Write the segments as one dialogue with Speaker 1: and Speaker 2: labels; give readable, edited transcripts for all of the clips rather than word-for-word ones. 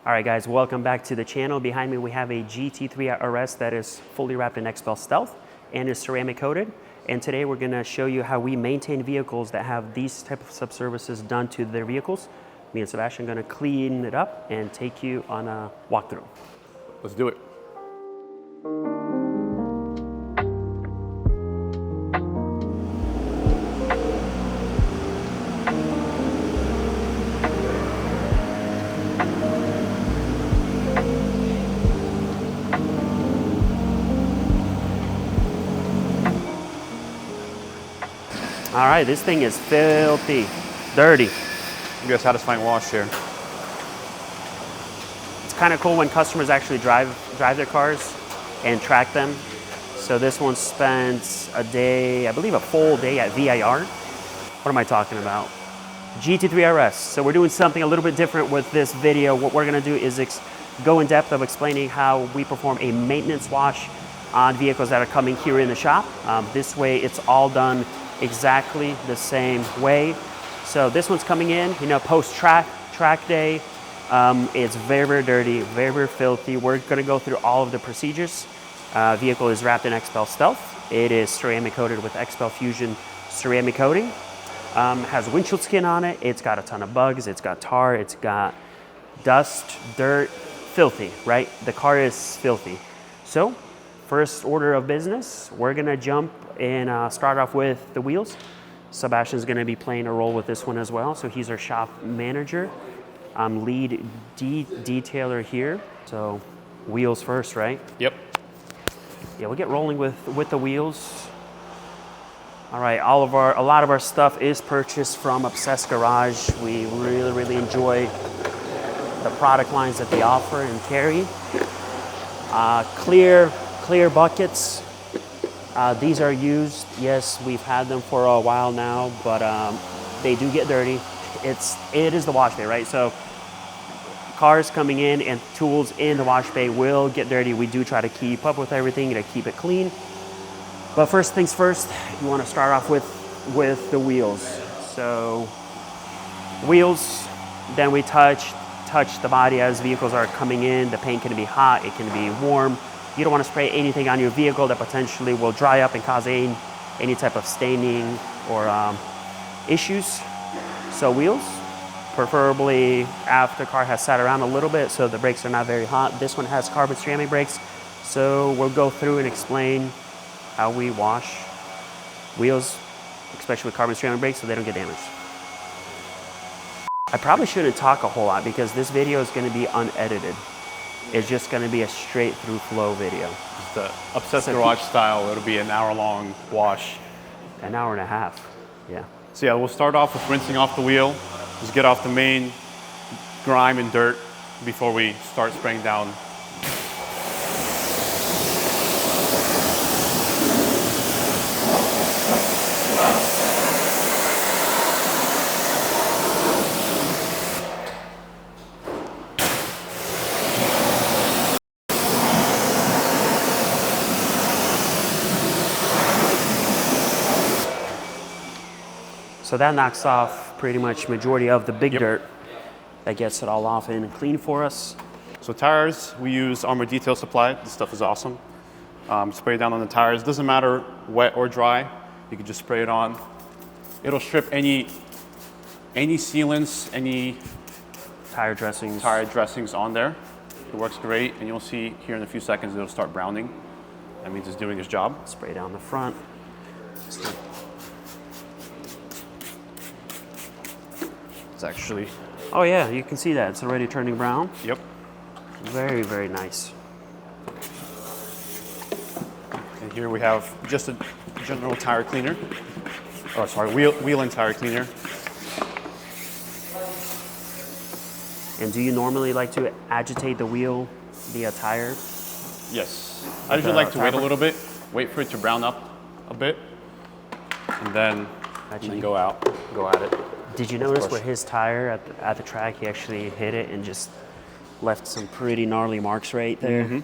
Speaker 1: All right guys, welcome back to the channel. Behind me we have a GT3 RS that is fully wrapped in Xpel Stealth and is ceramic coated. And today we're gonna show you how we maintain vehicles that have these type of sub-services done to their vehicles. Me and Sebastian are gonna clean it up and take you on a walkthrough.
Speaker 2: Let's do it.
Speaker 1: All right, this thing is filthy, dirty.
Speaker 2: You got a satisfying wash here.
Speaker 1: It's kind of cool when customers actually drive their cars and track them. So this one spent a day, I believe a full day at VIR. What am I talking about? GT3 RS. So we're doing something a little bit different with this video. What we're gonna do is go in depth of explaining how we perform a maintenance wash on vehicles that are coming here in the shop. This way it's all done exactly the same way. So this one's coming in, post track day. It's very, very dirty, very, very filthy. We're gonna go through all of the procedures. Vehicle is wrapped in Xpel Stealth. It is ceramic coated with Xpel Fusion ceramic coating. Has windshield skin on it. It's got a ton of bugs. It's got tar. It's got dust, dirt, filthy, right? The car is filthy. So first order of business, we're gonna jump and start off with the wheels. Sebastian's gonna be playing a role with this one as well. So he's our shop manager. Lead detailer here. So wheels first, right?
Speaker 2: Yep.
Speaker 1: Yeah, we'll get rolling with the wheels. All right, a lot of our stuff is purchased from Obsessed Garage. We really, really enjoy the product lines that they offer and carry. Clear buckets. These are used. Yes, we've had them for a while now, but they do get dirty. It is the wash bay, right? So cars coming in and tools in the wash bay will get dirty. We do try to keep up with everything to keep it clean. But first things first, you want to start off with the wheels. So wheels, then we touch the body as vehicles are coming in. The paint can be hot, it can be warm. You don't want to spray anything on your vehicle that potentially will dry up and cause any type of staining or issues. So wheels, preferably after the car has sat around a little bit so the brakes are not very hot. This one has carbon ceramic brakes. So we'll go through and explain how we wash wheels, especially with carbon ceramic brakes, so they don't get damaged. I probably shouldn't talk a whole lot because this video is going to be unedited. It's just going to be a straight through flow video.
Speaker 2: It's the Obsessed Garage style. It'll be an hour-long wash.
Speaker 1: An hour and a half, yeah.
Speaker 2: So yeah, we'll start off with rinsing off the wheel. Just get off the main grime and dirt before we start spraying down.
Speaker 1: So that knocks off pretty much majority of the big dirt. That gets it all off and clean for us.
Speaker 2: So tires, we use Armor Detail Supply. This stuff is awesome. Spray it down on the tires. Doesn't matter wet or dry. You can just spray it on. It'll strip any sealants, any
Speaker 1: tire dressings
Speaker 2: on there. It works great, and you'll see here in a few seconds it'll start browning. That means it's doing its job.
Speaker 1: Spray down the front.
Speaker 2: It's actually...
Speaker 1: Oh yeah, you can see that. It's already turning brown.
Speaker 2: Yep.
Speaker 1: Very, very nice.
Speaker 2: And here we have just a general tire cleaner. Oh, sorry, wheel and tire cleaner.
Speaker 1: And do you normally like to agitate the wheel via tire?
Speaker 2: Yes. I usually like to wait a little bit, wait for it to brown up a bit, and then go at it.
Speaker 1: Did you notice where his tire at the track, he actually hit it and just left some pretty gnarly marks right there?
Speaker 2: Mm-hmm.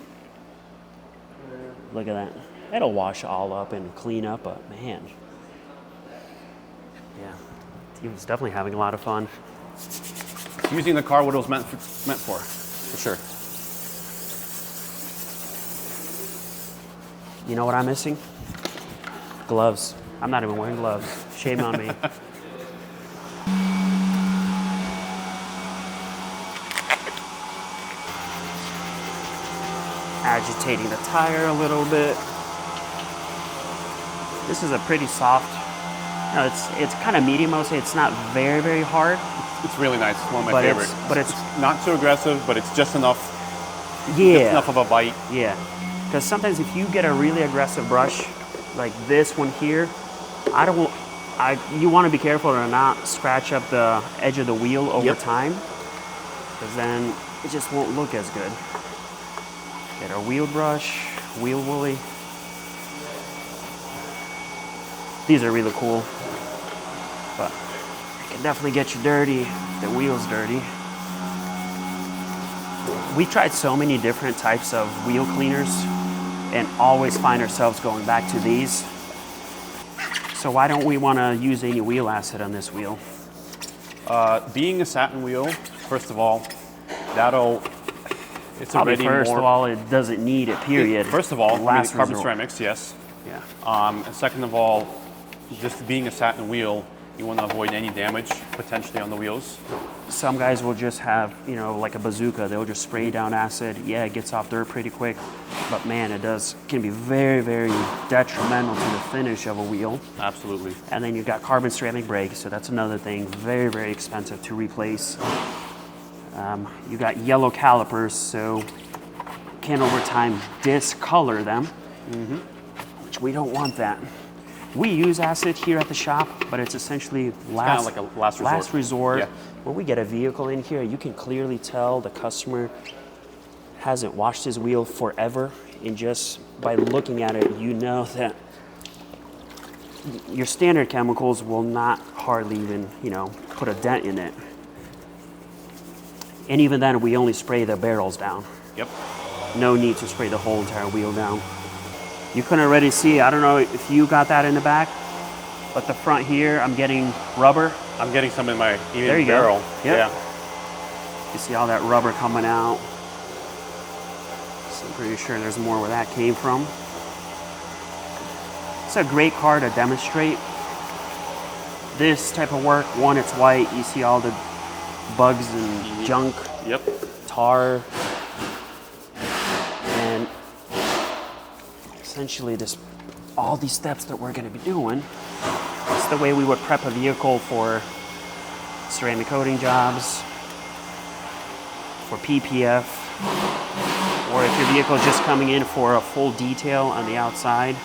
Speaker 1: Look at that. It'll wash all up and clean up, but man. Yeah, he was definitely having a lot of fun.
Speaker 2: Using the car what it was meant for. For sure.
Speaker 1: You know what I'm missing? Gloves. I'm not even wearing gloves. Shame on me. Agitating the tire a little bit. This is a pretty soft, no, it's kind of medium. I would say it's not very, very hard.
Speaker 2: It's really nice. It's one of my favorites.
Speaker 1: But it's
Speaker 2: not too aggressive, but it's just enough.
Speaker 1: Yeah.
Speaker 2: Just enough of a bite.
Speaker 1: Yeah. Because sometimes if you get a really aggressive brush, like this one here, you want to be careful to not scratch up the edge of the wheel over time, because then it just won't look as good. Get our wheel brush, wheel woolly. These are really cool, but it can definitely get you dirty if the wheel's dirty. We tried so many different types of wheel cleaners and always find ourselves going back to these. So why don't we want to use any wheel acid on this wheel?
Speaker 2: Being a satin wheel, first of all, it's
Speaker 1: Probably
Speaker 2: already
Speaker 1: first
Speaker 2: more,
Speaker 1: of all, it doesn't need it, period.
Speaker 2: First of all,
Speaker 1: Last
Speaker 2: carbon
Speaker 1: resort.
Speaker 2: ceramics, yes.
Speaker 1: Yeah.
Speaker 2: And second of all, just being a satin wheel, you want to avoid any damage potentially on the wheels.
Speaker 1: Some guys will just have, like a bazooka. They'll just spray down acid. Yeah, it gets off dirt pretty quick, but man, can be very, very detrimental to the finish of a wheel.
Speaker 2: Absolutely.
Speaker 1: And then you've got carbon ceramic brakes, so that's another thing, very, very expensive to replace. You got yellow calipers, so can over time discolor them, which we don't want that. We use acid here at the shop, but it's essentially
Speaker 2: kind of like a last resort.
Speaker 1: Yeah. When we get a vehicle in here, you can clearly tell the customer hasn't washed his wheel forever, and just by looking at it, you know that your standard chemicals will not hardly even, put a dent in it. And even then, we only spray the barrels down.
Speaker 2: Yep.
Speaker 1: No need to spray the whole entire wheel down. You can already see, I don't know if you got that in the back, but the front here, I'm getting rubber.
Speaker 2: I'm getting some in my
Speaker 1: There you
Speaker 2: barrel.
Speaker 1: Go. Yep. Yeah. You see all that rubber coming out. So I'm pretty sure there's more where that came from. It's a great car to demonstrate this type of work. One, it's white. You see all the bugs and junk, tar, and essentially all these steps that we're going to be doing. It's the way we would prep a vehicle for ceramic coating jobs, for PPF, or if your vehicle is just coming in for a full detail on the outside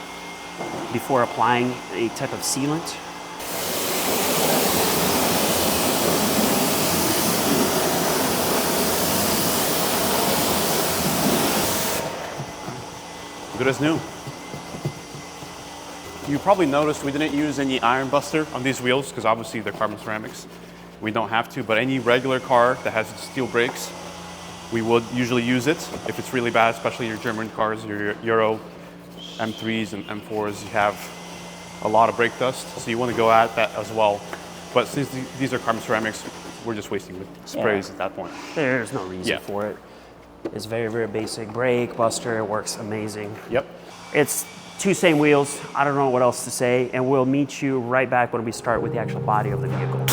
Speaker 1: before applying a type of sealant.
Speaker 2: Good as new. You probably noticed we didn't use any iron buster on these wheels because obviously they're carbon ceramics. We don't have to, but any regular car that has steel brakes, we would usually use it if it's really bad, especially your German cars, your Euro M3s and M4s. You have a lot of brake dust, so you want to go at that as well. But since these are carbon ceramics, we're just wasting the sprays at that point.
Speaker 1: There's no reason for it. It's very, very basic brake buster. It works amazing.
Speaker 2: Yep.
Speaker 1: It's two same wheels. I don't know what else to say, and we'll meet you right back when we start with the actual body of the vehicle.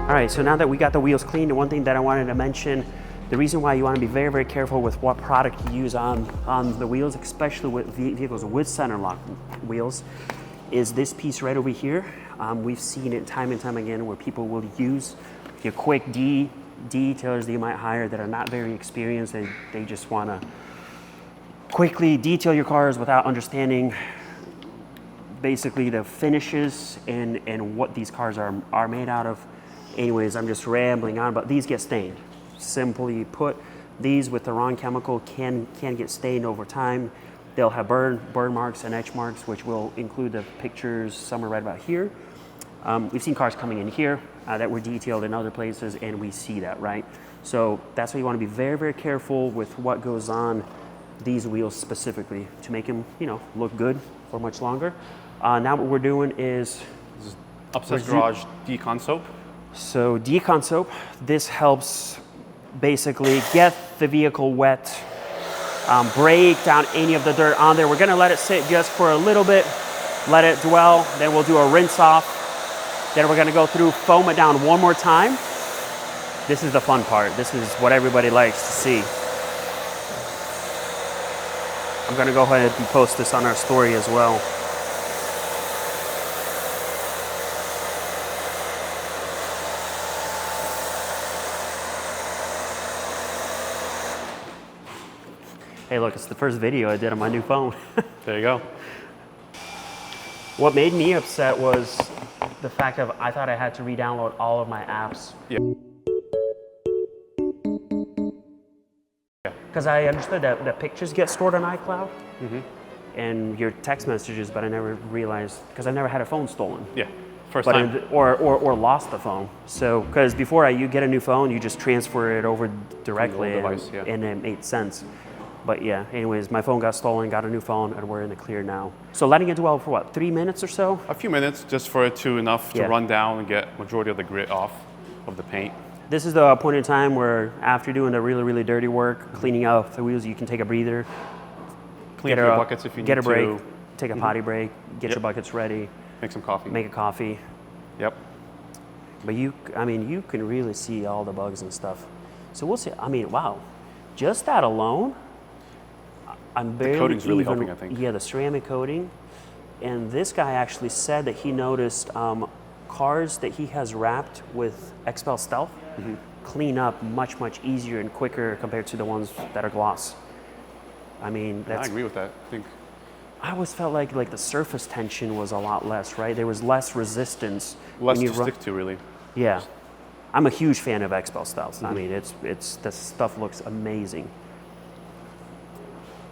Speaker 1: All right, so now that we got the wheels cleaned, the one thing that I wanted to mention, the reason why you want to be very, very careful with what product you use on the wheels, especially with vehicles with center lock wheels, is this piece right over here. We've seen it time and time again where people will use your quick detailers that you might hire that are not very experienced. They just want to quickly detail your cars without understanding basically the finishes and what these cars are made out of. Anyways, I'm just rambling on, but these get stained. Simply put, These with the wrong chemical can get stained over time. They'll have burn marks and etch marks, which will include the pictures somewhere right about here. We've seen cars coming in here that were detailed in other places, and we see that, right? So that's why you want to be very, very careful with what goes on these wheels specifically to make them, you know, look good for much longer. Now what we're doing is
Speaker 2: upstairs garage decon soap.
Speaker 1: So decon soap, this helps basically get the vehicle wet, break down any of the dirt on there. We're gonna let it sit just for a little bit, let it dwell, then we'll do a rinse off. Then we're gonna go through, foam it down one more time. This is the fun part. This is what everybody likes to see. I'm gonna go ahead and post this on our story as well. Hey, look, it's the first video I did on my new phone.
Speaker 2: There you go.
Speaker 1: What made me upset was the fact of I thought I had to re-download all of my apps.
Speaker 2: Yeah.
Speaker 1: Because I understood that the pictures get stored on iCloud and your text messages, but I never realized, because I never had a phone stolen.
Speaker 2: Yeah, first time.
Speaker 1: Or lost the phone. So, because before you get a new phone, you just transfer it over directly
Speaker 2: device, yeah.
Speaker 1: And it made sense. But yeah, anyways, my phone got stolen, got a new phone, and we're in the clear now. So letting it dwell for what, 3 minutes or so?
Speaker 2: A few minutes, just for it to enough to run down and get majority of the grit off of the paint.
Speaker 1: This is the point in time where after doing the really, really dirty work, cleaning out the wheels, you can take a breather.
Speaker 2: Clean up your buckets if you need to.
Speaker 1: Get a break, take a potty break, get your buckets ready.
Speaker 2: Make some coffee.
Speaker 1: Make a coffee.
Speaker 2: Yep.
Speaker 1: But you can really see all the bugs and stuff. So we'll see. I mean, wow, just that alone, I'm barely
Speaker 2: the coating's really helping, I think.
Speaker 1: Yeah, the ceramic coating. And this guy actually said that he noticed cars that he has wrapped with Xpel Stealth clean up much, much easier and quicker compared to the ones that are gloss. I mean,
Speaker 2: I agree with that.
Speaker 1: I always felt like the surface tension was a lot less, right? There was less resistance.
Speaker 2: Less to stick to, really.
Speaker 1: Yeah. I'm a huge fan of Xpel Stealth. I mean, this stuff looks amazing.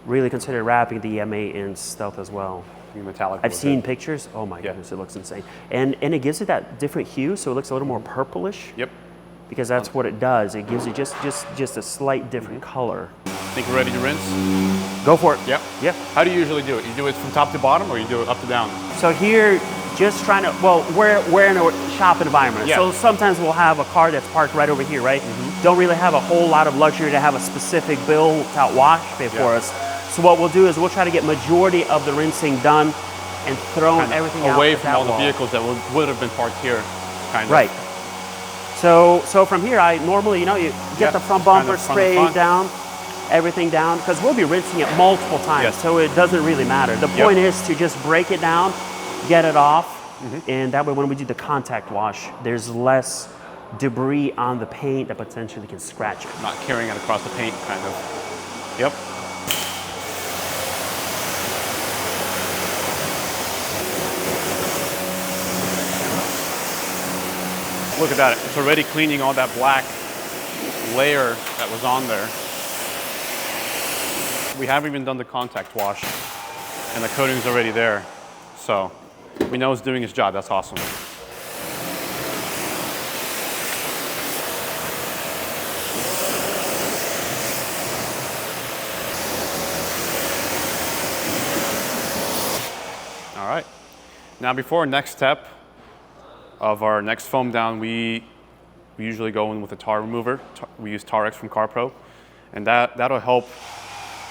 Speaker 1: Really consider wrapping the M8 in Stealth as well.
Speaker 2: Metallic.
Speaker 1: I've seen pictures. Oh my goodness, it looks insane. And it gives it that different hue, so it looks a little more purplish.
Speaker 2: Yep.
Speaker 1: Because that's what it does. It gives it just a slight different color.
Speaker 2: Think we're ready to rinse?
Speaker 1: Go for it.
Speaker 2: Yep.
Speaker 1: Yeah.
Speaker 2: How do you usually do it? You do it from top to bottom, or you do it up to down?
Speaker 1: So here, just trying to, well, we're in a shop environment.
Speaker 2: Yeah.
Speaker 1: So sometimes we'll have a car that's parked right over here, right? Don't really have a whole lot of luxury to have a specific built-out wash bay for us. So what we'll do is we'll try to get majority of the rinsing done and throw everything out
Speaker 2: away from all the vehicles that would have been parked here, kind of.
Speaker 1: Right. So from here, I normally, you get the front bumper sprayed down, everything down, because we'll be rinsing it multiple times, so it doesn't really matter. The point is to just break it down, get it off, and that way when we do the contact wash, there's less debris on the paint that potentially can scratch it.
Speaker 2: Not carrying it across the paint, kind of. Yep. Look at that, it's already cleaning all that black layer that was on there. We haven't even done the contact wash, and the coating's already there. So we know it's doing its job, that's awesome. All right, now before our next step, of our next foam down, we usually go in with a tar remover. We use Tar X from CarPro, and that'll help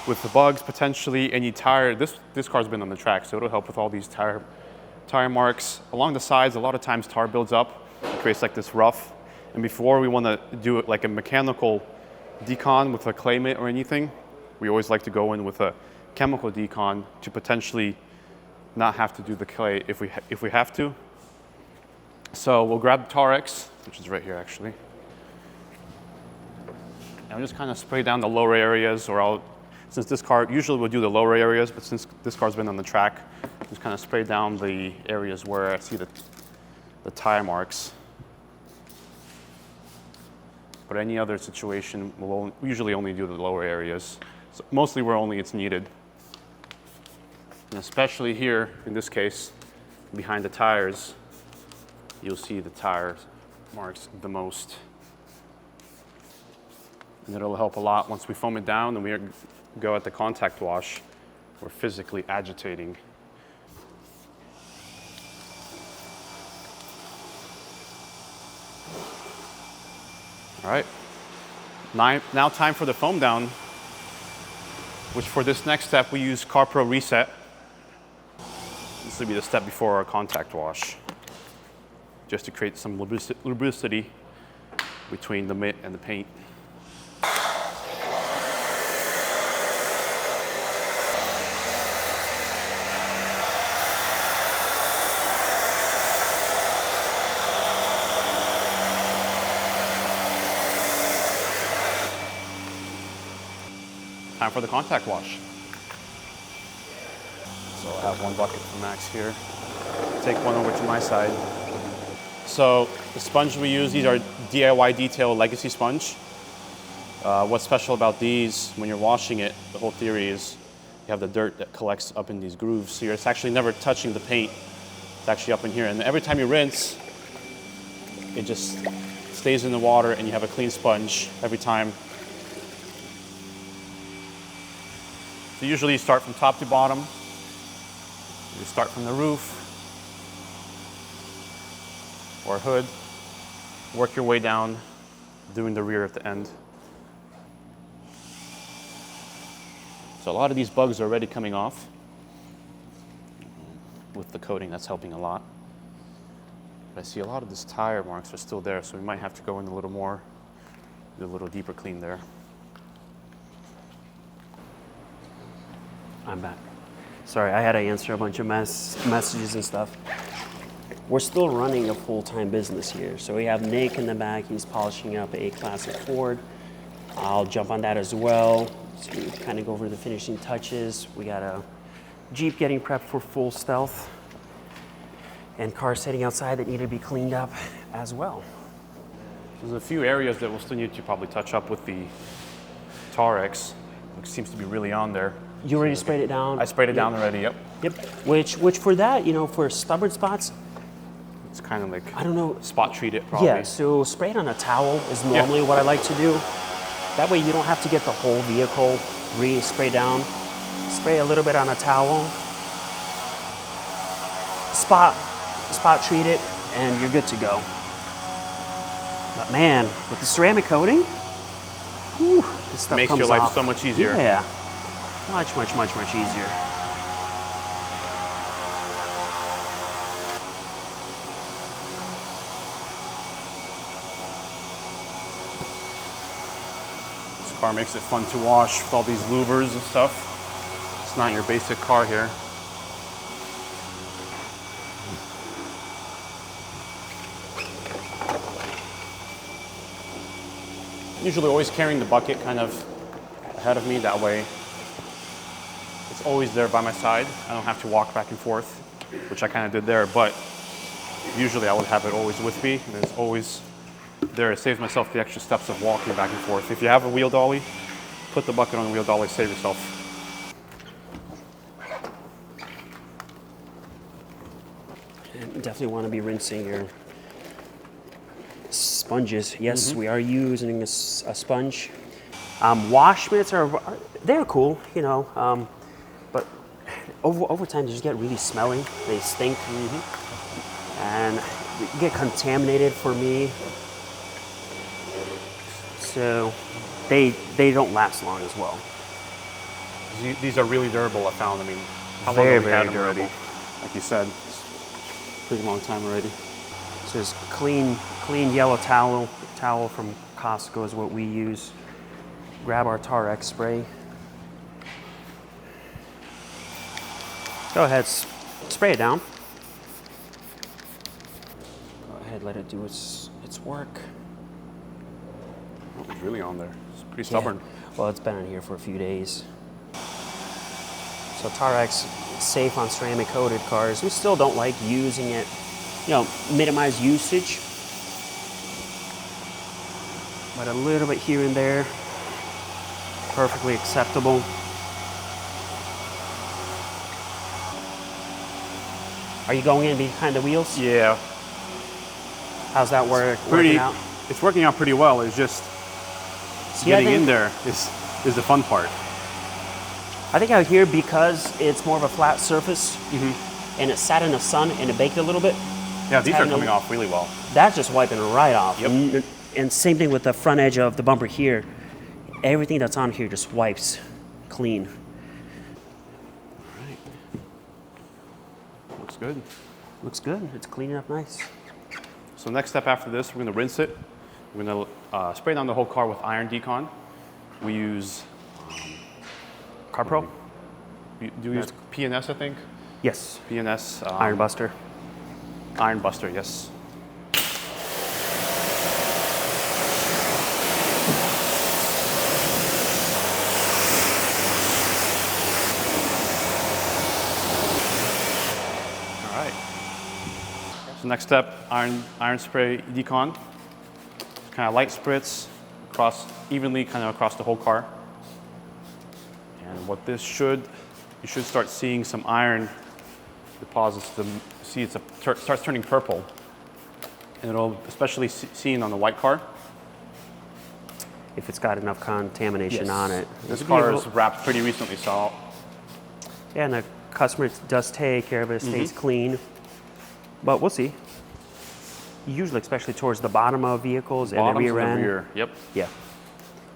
Speaker 2: with the bugs, potentially any tire. This car's been on the track, so it'll help with all these tire marks. Along the sides, a lot of times tar builds up, creates like this rough. And before we want to do it like a mechanical decon with a clay mitt or anything, we always like to go in with a chemical decon to potentially not have to do the clay if we have to. So we'll grab the Tar X, which is right here actually, and we'll just kind of spray down the lower areas, since this car, usually we'll do the lower areas, but since this car's been on the track, just kind of spray down the areas where I see the tire marks. but any other situation, we usually only do the lower areas. So mostly where only it's needed. And especially here, in this case, behind the tires, you'll see the tire marks the most. And it'll help a lot once we foam it down and we go at the contact wash. We're physically agitating. All right, now time for the foam down, which for this next step, we use CarPro Reset. This will be the step before our contact wash, just to create some lubricity between the mitt and the paint. Time for the contact wash. So I'll have one bucket for Max here. Take one over to my side. So the sponge we use, these are DIY Detail Legacy Sponge. What's special about these, when you're washing it, the whole theory is you have the dirt that collects up in these grooves. So it's actually never touching the paint. It's actually up in here. And every time you rinse, it just stays in the water and you have a clean sponge every time. So usually you start from top to bottom. You start from the roof or hood, work your way down, doing the rear at the end. So a lot of these bugs are already coming off. With the coating, that's helping a lot. But I see a lot of these tire marks are still there, so we might have to go in a little more, do a little deeper clean there.
Speaker 1: I'm back. Sorry, I had to answer a bunch of messages and stuff. We're still running a full-time business here. So we have Nick in the back. He's polishing up a classic Ford. I'll jump on that as well. So we kind of go over the finishing touches. We got a Jeep getting prepped for full stealth and cars sitting outside that need to be cleaned up as well.
Speaker 2: There's a few areas that we'll still need to probably touch up with the Tarex, which seems to be really on there.
Speaker 1: You already sprayed it down?
Speaker 2: I sprayed it down already, yep.
Speaker 1: Yep, which for that, you know, for stubborn spots,
Speaker 2: it's kind of like,
Speaker 1: I don't know.
Speaker 2: Spot treat it probably.
Speaker 1: Yeah, so spray it on a towel is normally what I like to do. That way you don't have to get the whole vehicle re-spray down. Spray a little bit on a towel, spot treat it, and you're good to go. But man, with the ceramic coating, whew, this stuff
Speaker 2: makes
Speaker 1: comes
Speaker 2: your life
Speaker 1: off
Speaker 2: so much easier.
Speaker 1: Yeah, much easier.
Speaker 2: This car makes it fun to wash with all these louvers and stuff. It's not your basic car here. Usually always carrying the bucket kind of ahead of me, that way it's always there by my side. I don't have to walk back and forth, which I kind of did there, but usually I would have it always with me, and it's always there. It saves myself the extra steps of walking back and forth. If you have a wheel dolly, put the bucket on the wheel dolly, save yourself.
Speaker 1: And you definitely want to be rinsing your sponges. Yes, we are using a sponge. Wash mitts they're cool, you know, but over time they just get really smelly. They stink, and get contaminated for me. So they don't last long as well.
Speaker 2: These are really durable, I found. I mean, how long
Speaker 1: Very,
Speaker 2: have we had
Speaker 1: very
Speaker 2: them already?
Speaker 1: durable.
Speaker 2: Like you said, it's a pretty long time already.
Speaker 1: So this clean yellow towel from Costco is what we use. Grab our Tarex spray. Go ahead, spray it down. Go ahead, let it do its work.
Speaker 2: Oh, it's really on there. It's pretty stubborn.
Speaker 1: Yeah. Well, it's been in here for a few days. So Tarex is safe on ceramic coated cars. We still don't like using it, you know, minimize usage. but a little bit here and there, perfectly acceptable. Are you going in behind the wheels?
Speaker 2: Yeah.
Speaker 1: How's that working out?
Speaker 2: It's working out pretty well. It's just getting in there is the fun part.
Speaker 1: I think out here, because it's more of a flat surface and it sat in the sun and it baked a little bit.
Speaker 2: Yeah, these are coming off really well.
Speaker 1: That's just wiping right off.
Speaker 2: Yep.
Speaker 1: And same thing with the front edge of the bumper here. Everything that's on here just wipes clean.
Speaker 2: All right. Looks good.
Speaker 1: Looks good. It's cleaning up nice.
Speaker 2: So next step after this, we're going to rinse it. We're going to spray down the whole car with iron decon. We use
Speaker 1: CarPro?
Speaker 2: do you use PNS, I think?
Speaker 1: Yes.
Speaker 2: PNS.
Speaker 1: Iron Buster.
Speaker 2: Iron Buster, yes. All right. So next step, iron spray decon. Kind of light spritz evenly across the whole car. And what this you should start seeing some iron deposits. See it starts turning purple. And it'll especially seen on the white car.
Speaker 1: If it's got enough contamination on it.
Speaker 2: This car is wrapped pretty recently, so.
Speaker 1: Yeah, and the customer does take care of it, stays clean. But we'll see. Usually, especially towards the bottom of vehicles and the rear end.
Speaker 2: Yep.
Speaker 1: Yeah.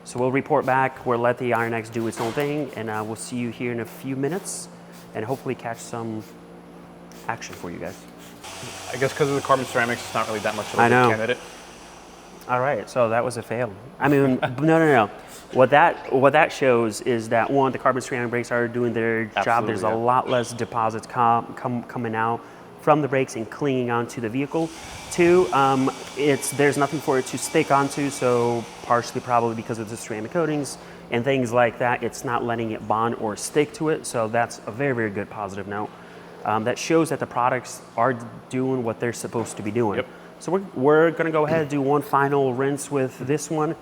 Speaker 1: So we'll report back. We'll let the Iron X do its own thing, and we'll see you here in a few minutes, and hopefully catch some action for you guys.
Speaker 2: I guess because of the carbon ceramics, it's not really that much of a good candidate.
Speaker 1: All right, so that was a fail. I mean, no. What that shows is that, one, the carbon ceramic brakes are doing their job. There's a lot less deposits coming out from the brakes and clinging onto the vehicle. Two, there's nothing for it to stick onto, so partially probably because of the ceramic coatings and things like that, it's not letting it bond or stick to it. So that's a very, very good positive note. That shows that the products are doing what they're supposed to be doing.
Speaker 2: Yep.
Speaker 1: So we're going to go ahead and do one final rinse with this one.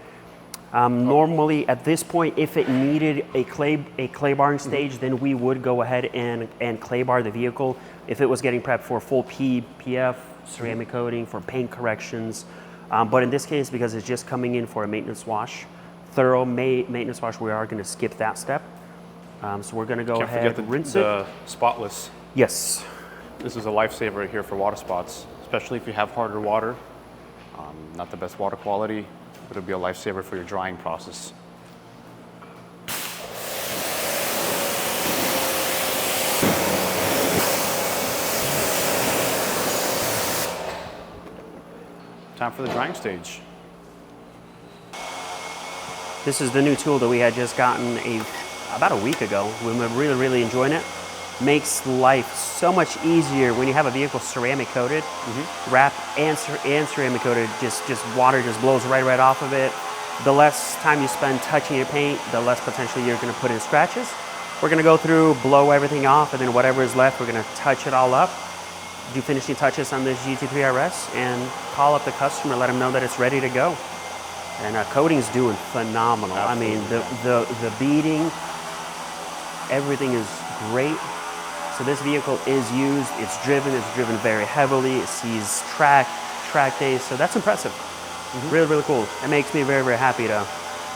Speaker 1: Normally at this point, if it needed a clay barring stage, then we would go ahead and clay bar the vehicle. If it was getting prepped for full PPF, ceramic coating, for paint corrections. But in this case, because it's just coming in for a maintenance wash, thorough maintenance wash, we are going to skip that step. So we're going to go ahead and rinse it.
Speaker 2: Spotless.
Speaker 1: Yes.
Speaker 2: This is a lifesaver here for water spots, especially if you have harder water. Not the best water quality, but it'll be a lifesaver for your drying process. Time for the drying stage.
Speaker 1: This is the new tool that we had just gotten about a week ago. We've been really, really enjoying it. Makes life so much easier when you have a vehicle ceramic coated, wrapped and ceramic coated. Just water just blows right off of it. The less time you spend touching your paint, the less potentially you're going to put in scratches. We're going to go through, blow everything off, and then whatever is left, we're going to touch it all up. Do finishing touches on this GT3 RS and call up the customer, let them know that it's ready to go. And coating's doing phenomenal. Absolutely. I mean, the beading, everything is great. So this vehicle is used, it's driven very heavily, it sees track days, so that's impressive. Really, really cool. It makes me very, very happy to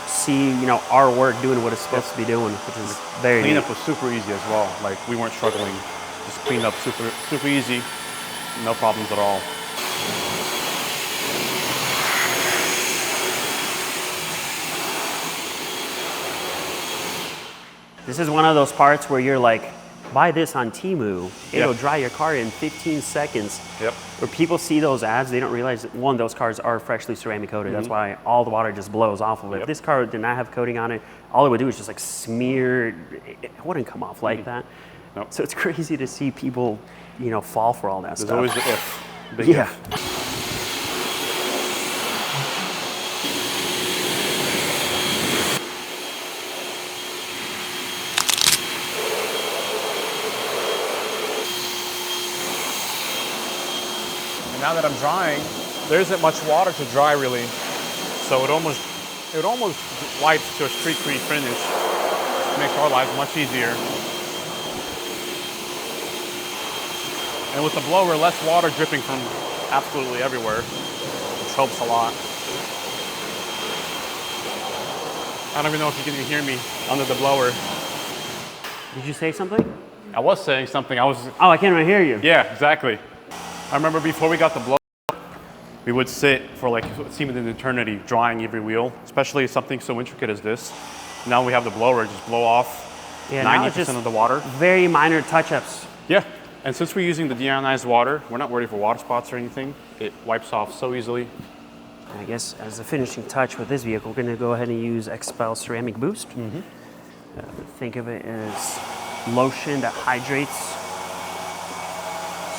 Speaker 1: see, our work doing what it's supposed to be doing, which is very neat.
Speaker 2: Cleanup was super easy as well. Like, we weren't struggling. Just cleaned up super easy, no problems at all.
Speaker 1: This is one of those parts where you're like, buy this on Temu, it'll dry your car in 15 seconds.
Speaker 2: Yep.
Speaker 1: Where people see those ads, they don't realize that, one, those cars are freshly ceramic coated. That's why all the water just blows off of it. If this car did not have coating on it, all it would do is just like smear, it wouldn't come off like that.
Speaker 2: Nope.
Speaker 1: So it's crazy to see people, fall for all that stuff.
Speaker 2: There's always the if. Big if. Now that I'm drying, there isn't much water to dry really. So it almost it almost wipes to a streak-free finish. Makes our lives much easier. And with the blower, less water dripping from absolutely everywhere, which helps a lot. I don't even know if you can hear me under the blower.
Speaker 1: Did you say something?
Speaker 2: I was saying something.
Speaker 1: Oh, I can't even hear you.
Speaker 2: Yeah, exactly. I remember before we got the blower, we would sit for like what seemed an eternity drying every wheel, especially something so intricate as this. Now we have the blower, just blow off 90% of the water.
Speaker 1: Very minor touch-ups.
Speaker 2: Yeah, and since we're using the deionized water, we're not worried for water spots or anything. It wipes off so easily.
Speaker 1: I guess as a finishing touch with this vehicle, we're going to go ahead and use Xpel Ceramic Boost. Think of it as lotion that hydrates,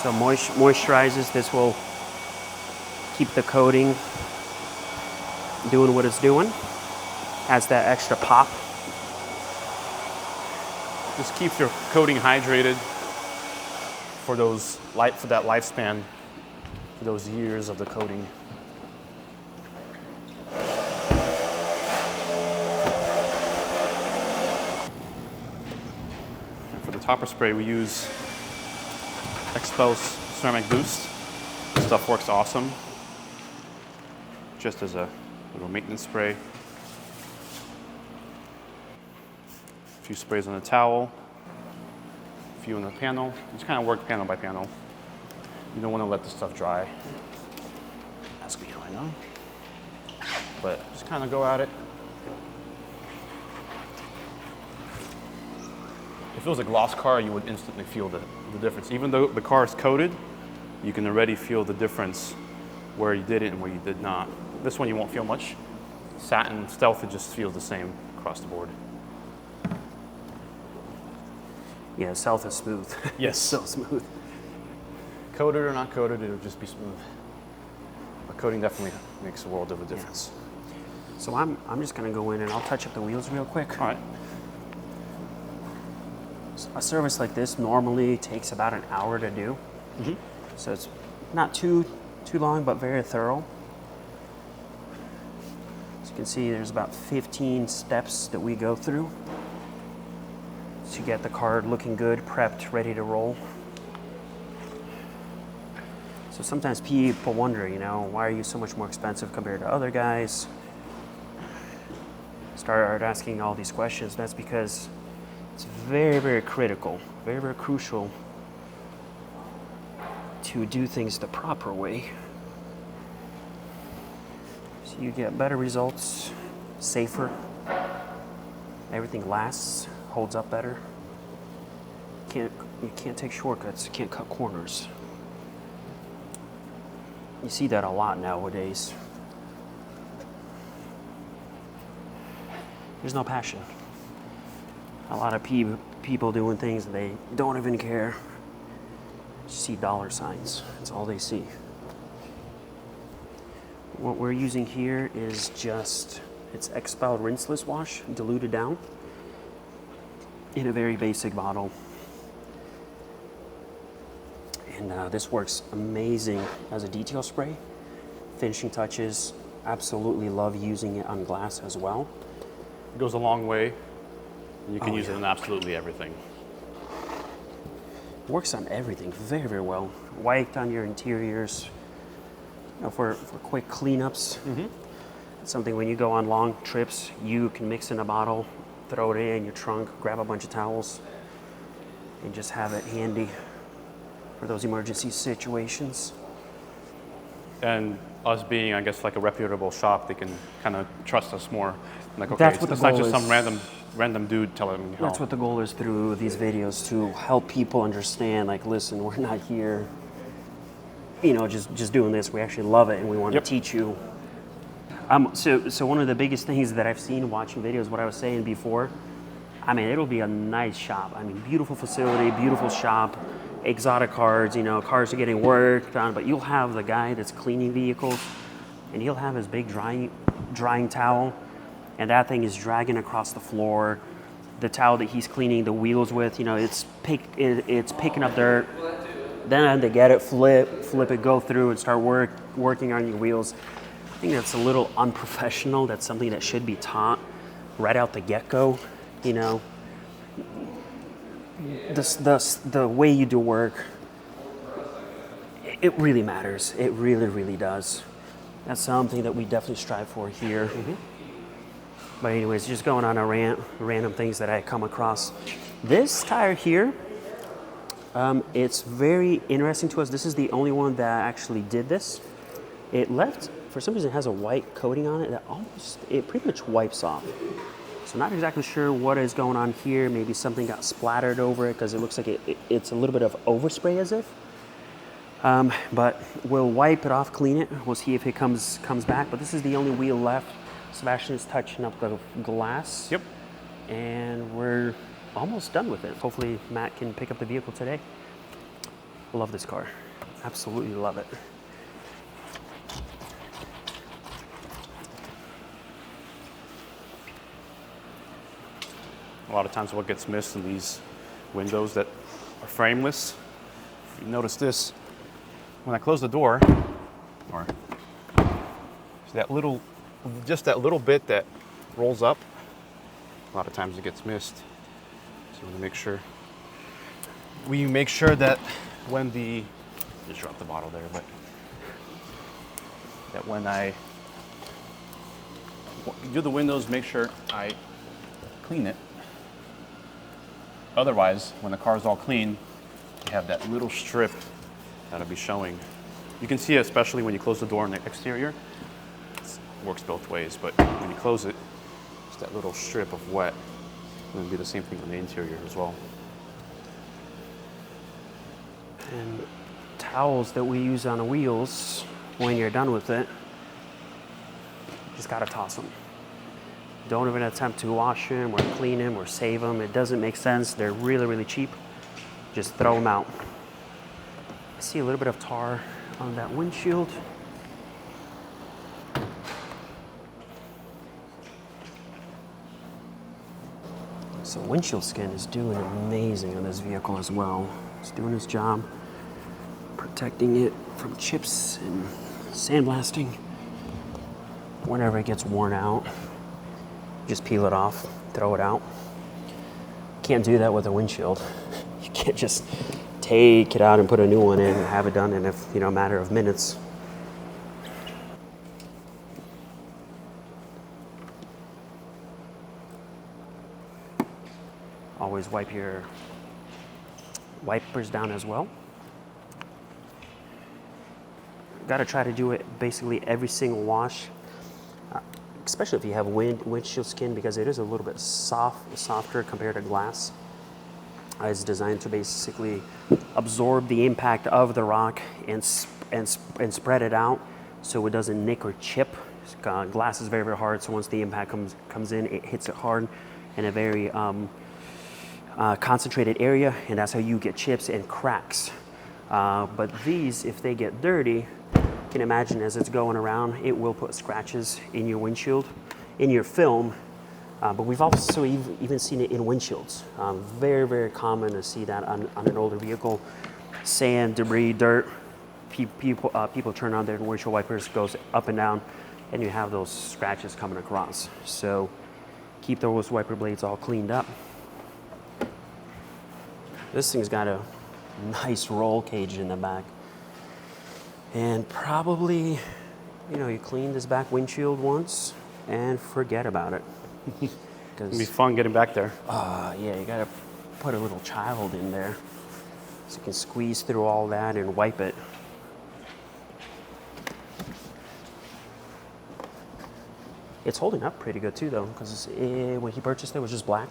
Speaker 1: so moisturizes. This will keep the coating doing what it's doing. Has that extra pop.
Speaker 2: Just keeps your coating hydrated for that lifespan, for those years of the coating. And for the topper spray, we use Xpel's Ceramic Boost. This stuff works awesome. Just as a little maintenance spray. A few sprays on the towel, a few on the panel. Just kind of work panel by panel. You don't want to let the stuff dry. Ask me how I know. But just kind of go at it. If it was a gloss car, you would instantly feel the difference. Even though the car is coated, you can already feel the difference where you did it and where you did not. This one you won't feel much. Satin, Stealth, it just feels the same across the board.
Speaker 1: Yeah, Stealth is smooth.
Speaker 2: Yes.
Speaker 1: So smooth.
Speaker 2: Coated or not coated, it'll just be smooth. But coating definitely makes a world of a difference.
Speaker 1: Yeah. So I'm just gonna go in and I'll touch up the wheels real quick.
Speaker 2: All right.
Speaker 1: A service like this normally takes about an hour to do. So it's not too long, but very thorough. As you can see, there's about 15 steps that we go through to get the car looking good, prepped, ready to roll. So sometimes people wonder, you know, why are you so much more expensive compared to other guys? Start asking all these questions. That's because it's very, very critical, very, very crucial to do things the proper way. So you get better results, safer, everything lasts, holds up better. You can't take shortcuts, you can't cut corners. You see that a lot nowadays. There's no passion. A lot of people doing things and they don't even care. You see dollar signs, that's all they see. What we're using here is it's Xpel Rinseless wash, diluted down in a very basic bottle. And this works amazing as a detail spray. Finishing touches, absolutely love using it on glass as well.
Speaker 2: It goes a long way. You can use it in absolutely everything.
Speaker 1: Works on everything very, very well. White on your interiors, you know, for quick cleanups. It's something when you go on long trips, you can mix in a bottle, throw it in your trunk, grab a bunch of towels, and just have it handy for those emergency situations.
Speaker 2: And us being, I guess, like a reputable shop, they can kind of trust us more. Like, okay,
Speaker 1: That's what
Speaker 2: it's
Speaker 1: the
Speaker 2: not
Speaker 1: goal
Speaker 2: just
Speaker 1: is.
Speaker 2: some random dude telling me how.
Speaker 1: That's what the goal is through these videos, to help people understand, like, listen, we're not here, you know, just doing this. We actually love it and we want to teach you. So one of the biggest things that I've seen watching videos, what I was saying before, I mean, it'll be a nice shop. I mean, beautiful facility, beautiful shop, exotic cars, you know, cars are getting worked on, but you'll have the guy that's cleaning vehicles and he'll have his big drying towel, and that thing is dragging across the floor. The towel that he's cleaning the wheels with, you know, it's picking up dirt. Then they get it, flip it, go through and start working on your wheels. think that's a little unprofessional. That's something that should be taught right out the get-go. You know, the way you do work, it really matters. It really, really does. That's something that we definitely strive for here. But anyways, just going on a random things that I come across. This tire here, it's very interesting to us. This is the only one that actually did this. It left, for some reason, it has a white coating on it that it pretty much wipes off. So not exactly sure what is going on here. Maybe something got splattered over it because it looks like it's a little bit of overspray as if. But we'll wipe it off, clean it. We'll see if it comes back. But this is the only wheel left. Sebastian is touching up the glass.
Speaker 2: Yep.
Speaker 1: And we're almost done with it. Hopefully Matt can pick up the vehicle today. Love this car. Absolutely love it.
Speaker 2: A lot of times what gets missed in these windows that are frameless, if you notice this, when I close the door, or just that little bit that rolls up, a lot of times it gets missed. So we make sure that when just dropped the bottle there, but that when I do the windows, make sure I clean it. Otherwise, when the car's all clean, you have that little strip that'll be showing. You can see it especially when you close the door on the exterior. It works both ways, but when you close it, it's that little strip of wet. And it'll be the same thing on the interior as well.
Speaker 1: And towels that we use on the wheels, when you're done with it, just gotta toss them. Don't even attempt to wash them or clean them or save them. It doesn't make sense. They're really, really cheap. Just throw them out. I see a little bit of tar on that windshield. So windshield skin is doing amazing on this vehicle as well. It's doing its job, protecting it from chips and sandblasting. Whenever it gets worn out, just peel it off, throw it out. Can't do that with a windshield. You can't just take it out and put a new one in and have it done in a matter of minutes. Always wipe your wipers down as well. Got to try to do it basically every single wash, especially if you have windshield skin, because it is a little bit softer compared to glass. It's designed to basically absorb the impact of the rock and spread it out so it doesn't nick or chip. Glass is very, very hard, so once the impact comes in, it hits it hard in a very concentrated area, and that's how you get chips and cracks. But these, if they get dirty, you can imagine as it's going around, it will put scratches in your windshield, in your film. But we've also even seen it in windshields. Very, very common to see that on an older vehicle. Sand, debris, dirt. People turn on their windshield wipers, goes up and down, and you have those scratches coming across. So keep those wiper blades all cleaned up. This thing's got a nice roll cage in the back. And probably, you clean this back windshield once and forget about it.
Speaker 2: It'll be fun getting back there.
Speaker 1: Yeah, you gotta put a little child in there so you can squeeze through all that and wipe it. It's holding up pretty good too though, because when he purchased it was just black.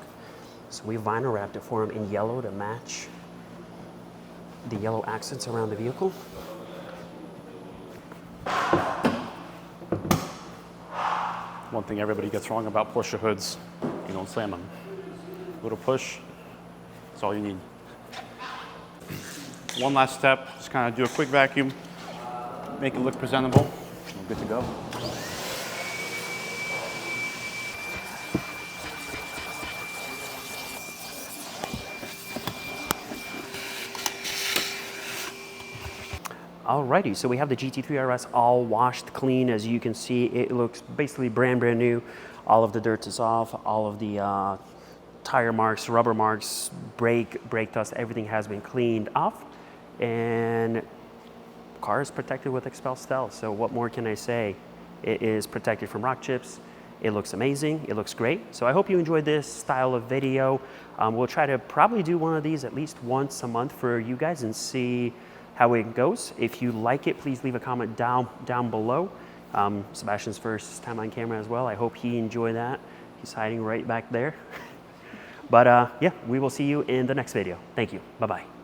Speaker 1: So we vinyl wrapped it for him in yellow to match the yellow accents around the vehicle.
Speaker 2: One thing everybody gets wrong about Porsche hoods, you don't slam them. A little push, that's all you need. One last step, just kind of do a quick vacuum, make it look presentable, and we're good to go.
Speaker 1: Alrighty, so we have the GT3 RS all washed clean. As you can see, it looks basically brand new. All of the dirt is off, all of the tire marks, rubber marks, brake dust, everything has been cleaned off. And car is protected with Xpel Stealth. So what more can I say? It is protected from rock chips. It looks amazing, it looks great. So I hope you enjoyed this style of video. We'll try to probably do one of these at least once a month for you guys and see how it goes. If you like it, please leave a comment down below. Sebastian's first time on camera as well. I hope he enjoyed that. He's hiding right back there. But yeah, we will see you in the next video. Thank you, bye-bye.